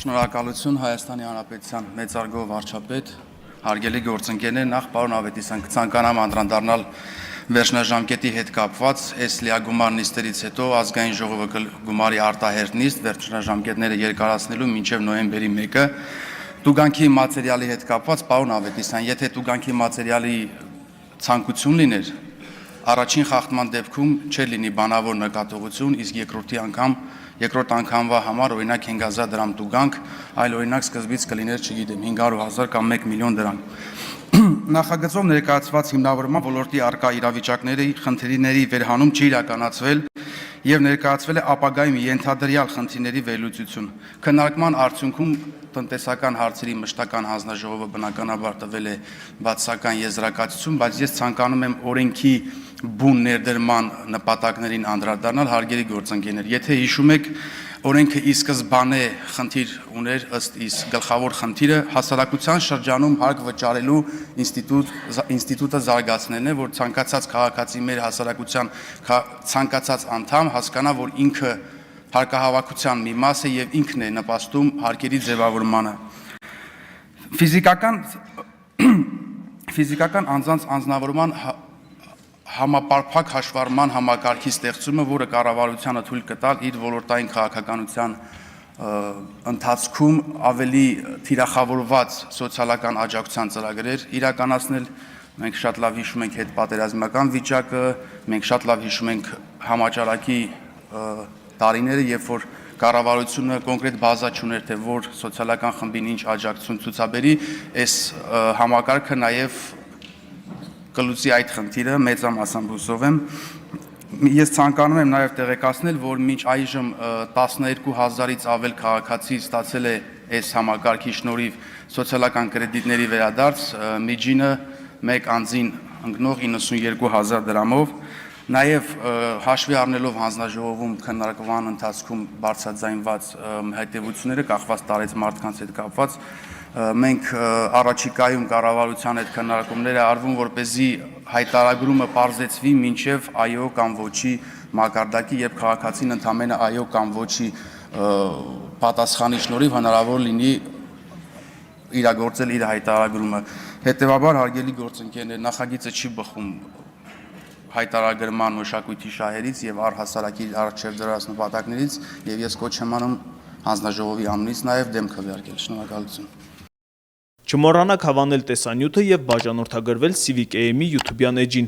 Շնորհակալություն Հայաստանի Հանրապետության մեծարգո վարչապետ, հարգելի գործընկերներ, նախ պարոն Ավետիսյան, կցանկանամ անդրադառնալ վերջնաժամկետի հետ կապված, այս լիագումար նիստերից հետո ազգային ժողովը կգումարի արտահերթ նիստ վերջնաժամկետները երկարացնելու մինչև նոյեմբերի 1-ը, տուգանքի մատերիալի հետ կապված, պարոն Ավետիսյան, եթե տուգանքի մատերիալի ցանկություն լիներ, առաջին խախտման դեպքում չէր լինի բանավոր նկատողություն, իսկ երկրորդ անգամվա համար օրինակ 5,000 դրամ տուգանք, այլ օրինակ սկզբից կլիներ, չգիտեմ, 500,000 կամ 1 միլիոն դրամ։ Նախագծով ներկայացված հիմնավորման ոլորտի արկա իրավիճակների խնդիրների վերհանում չի իրականացվել եւ ներկայացվել է ապագայում ենթադրյալ խնդիրների վերլուծություն։ Քննարկման արդյունքում տնտեսական հարցերի մշտական հանձնաժողովը բնականաբար տվել է բացասական եզրակացություն, բայց ես ցանկանում եմ օրենքի բուն ներդրման նպատակներին անդրադառնալ, հարգելի գործընկերներ։ Եթե հիշում եք, օրենքը ի սկզբանե խնդիր ուներ ըստ իս գլխավոր խնդիրը հասարակության շրջանում հարկ վճարելու ինստիտուտը զարգացնելն է, որ ցանկացած քաղաքացի մեր հասարակության ցանկացած անդամ հասկանա, որ ինքը հարկահավաքության մի մաս է եւ ինքն է նպաստում հարկերի ձևավորմանը։ Ֆիզիկական անձանց անձնավորման համապարփակ հաշվառման համակարգի ստեղծումը, որը կառավարությանը թույլ կտալ իր ոլորտային քաղաքականության ընթացքում ավելի թիրախավորված սոցիալական աջակցության ծրագրեր իրականացնել։ Մենք շատ լավ հիշում ենք հետպատերազմական վիճակը, մենք շատ լավ հիշում ենք համաճարակի տարիները, երբ որ կառավարությունը կոնկրետ բազա չուներ, թե որ սոցիալական խմբին ինչ աջակցություն ցուցաբերի, այս համակարգը նաև կլուծի այդ խնդիրը, մեծամասամբ եմ։ Ես ցանկանում եմ նաև տեղեկացնել, որ մինչ այժմ 12,000-ից ավել քաղաքացի ստացել է այս համակարգի շնորհիվ սոցիալական կրեդիտների վերադարձ, միջինը մեկ անձին ընկնող 92,000 դրամով։ Նաև հաշվի առնելով հանձնաժողովում քննարկման ընթացքում բարձրաձայնված հետևությունները կախված տարեց մարդկանց հետ կապված, մենք առաջիկայում կառավարության հետ քննարկումներ է արվում, որպեսզի հայտարարումը պարզեցվի մինչև այո կամ ոչի մակարդակի, երբ քաղաքացին ընդամենը այո կամ ոչի պատասխանի շնորհիվ հնարավոր լինի իրագործել իր հայտարարումը։ Հետևաբար, հարգելի գործընկերներ, նախագիծը չի բխում հայտարարման մշակույթի շահերից եւ առհասարակի առաջև դրած նպատակներից, եւ ես կոչ եմ անում հանձնաժողովի անունից նաեւ դեմ քվեարկել։ Շնորհակալություն։ Չմոռանաք հավանել տեսանյութը եւ բաժանորդագրվել Civic AM-ի YouTube-յան էջին։